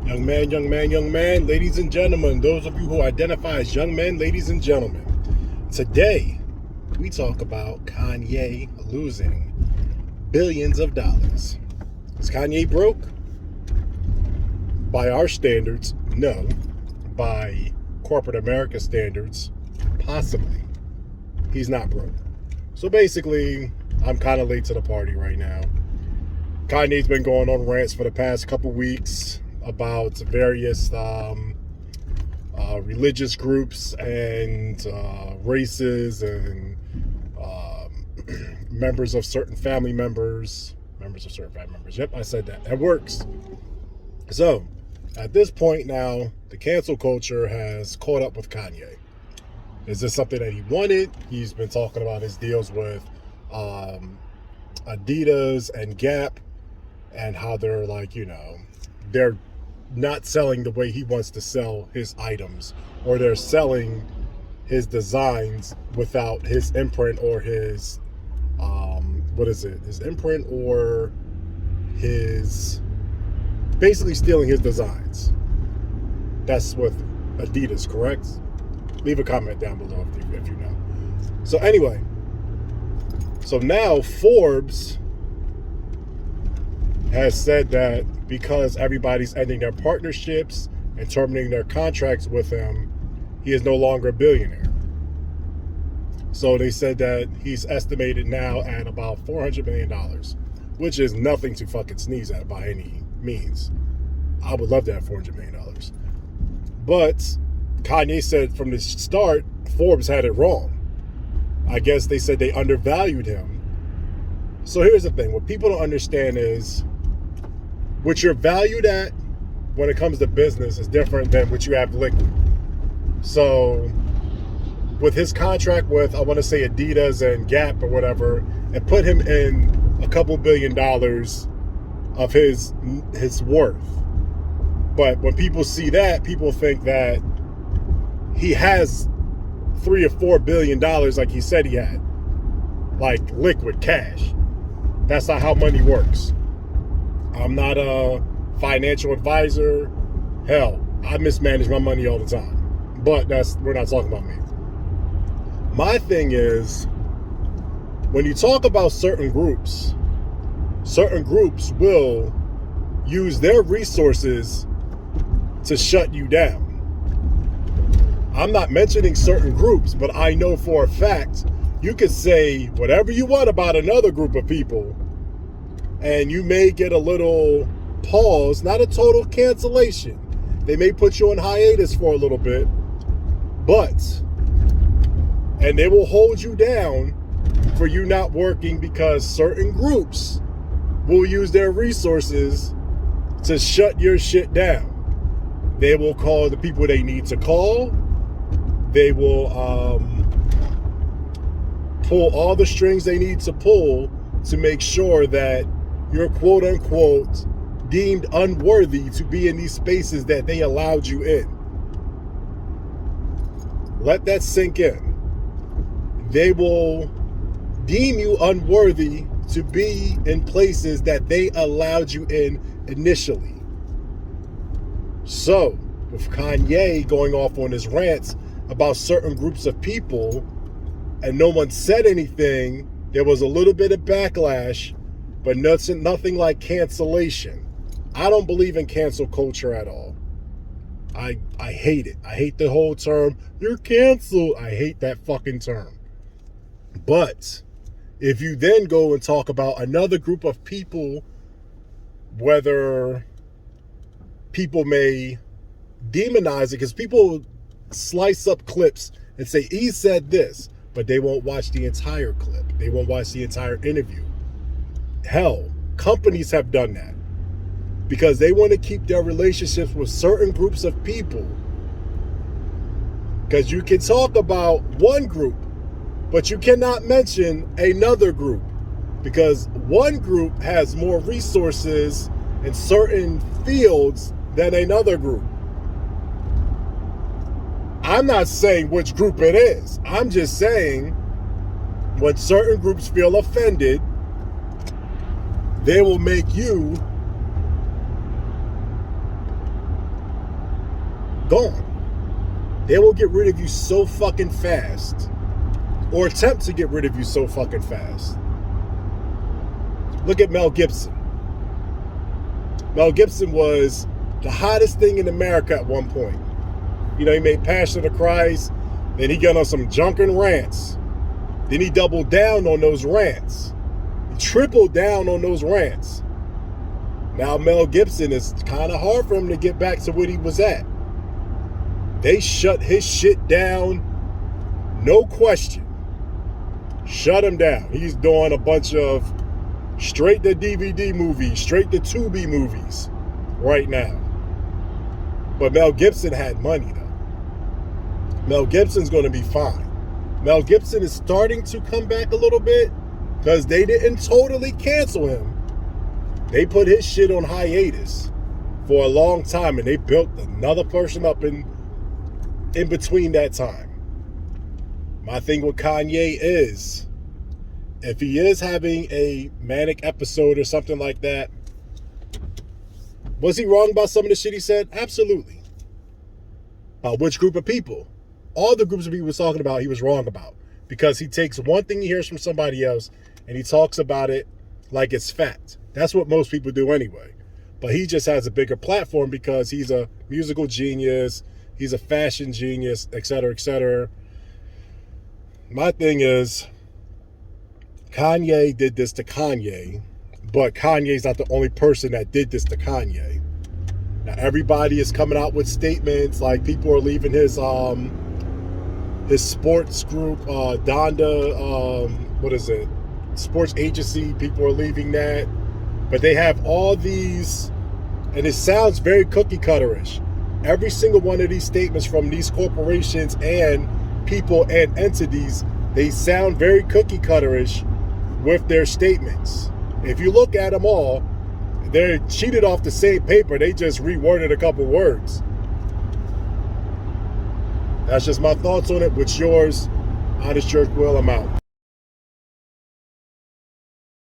Young man, young man, young man, ladies and gentlemen, those of you who identify as young men, ladies and gentlemen, today we talk about Kanye losing billions of dollars. Is Kanye broke? By our standards, no. By corporate America standards, possibly. He's not broke. So basically, I'm kind of late to the party right now. Kanye's been going on rants for the past couple weeks about various religious groups and races and members of certain family members. Yep, I said that. That works. So, at this point now, the cancel culture has caught up with Kanye. Is this something that he wanted? He's been talking about his deals with Adidas and Gap and how they're they're not selling the way he wants to sell his items, or they're selling his designs without his imprint or his his imprint or his, basically stealing his designs. That's with Adidas, correct? Leave a comment down below if you know. So anyway, so now Forbes has said that because everybody's ending their partnerships and terminating their contracts with him, he is no longer a billionaire. So they said that he's estimated now at about $400 million, which is nothing to fucking sneeze at by any means. I would love to have $400 million. But Kanye said from the start, Forbes had it wrong. I guess they said they undervalued him. So here's the thing. What people don't understand is what you're valued at when it comes to business is different than what you have liquid. So with his contract with, I want to say Adidas and Gap or whatever, it put him in a couple $1 billion of his worth. But when people see that, people think that he has $3 or $4 billion like he said he had, like liquid cash. That's not how money works. I'm not a financial advisor. Hell, I mismanage my money all the time. But we're not talking about me. My thing is, when you talk about certain groups will use their resources to shut you down. I'm not mentioning certain groups, but I know for a fact you could say whatever you want about another group of people, and you may get a little pause, not a total cancellation. They may put you on hiatus for a little bit, and they will hold you down for you not working, because certain groups will use their resources to shut your shit down. They will call the people they need to call. They will pull all the strings they need to pull to make sure that you're quote unquote deemed unworthy to be in these spaces that they allowed you in. Let that sink in. They will deem you unworthy to be in places that they allowed you in initially. So, with Kanye going off on his rants about certain groups of people and no one said anything, there was a little bit of backlash, but nothing like cancellation. I don't believe in cancel culture at all. I hate it. I hate the whole term, you're canceled. I hate that fucking term. But if you then go and talk about another group of people, whether people may demonize it, because people slice up clips and say, he said this, but they won't watch the entire clip. They won't watch the entire interview. Hell, companies have done that because they want to keep their relationships with certain groups of people. Because you can talk about one group, but you cannot mention another group, because one group has more resources in certain fields than another group. I'm not saying which group it is. I'm just saying when certain groups feel offended, they will make you gone. They will get rid of you so fucking fast, or attempt to get rid of you so fucking fast. Look at Mel Gibson. Mel Gibson was the hottest thing in America at one point. You know, he made Passion of the Christ, then he got on some drunken rants. Then he doubled down on those rants. He tripled down on those rants. Now Mel Gibson, is kind of hard for him to get back to what he was at. They shut his shit down, no question. Shut him down. He's doing a bunch of straight to DVD movies, straight to Tubi movies right now. But Mel Gibson had money though. Mel Gibson's going to be fine. Mel Gibson is starting to come back a little bit because they didn't totally cancel him. They put his shit on hiatus for a long time, and they built another person up in between that time. My thing with Kanye is, if he is having a manic episode or something like that, was he wrong about some of the shit he said? Absolutely. About which group of people? All the groups of people he was talking about, he was wrong about. Because he takes one thing he hears from somebody else and he talks about it like it's fact. That's what most people do anyway. But he just has a bigger platform because he's a musical genius, he's a fashion genius, etc., etc. My thing is, Kanye did this to Kanye, but Kanye's not the only person that did this to Kanye. Now everybody is coming out with statements, like people are leaving his sports group, Donda, what is it? Sports agency, people are leaving that. But they have all these, and it sounds very cookie cutterish. Every single one of these statements from these corporations and people and entities, they sound very cookie cutterish with their statements. If you look at them all, they're cheated off the same paper. They just reworded a couple words. That's just my thoughts on it. What's yours? Honest Jerk Will, I'm out.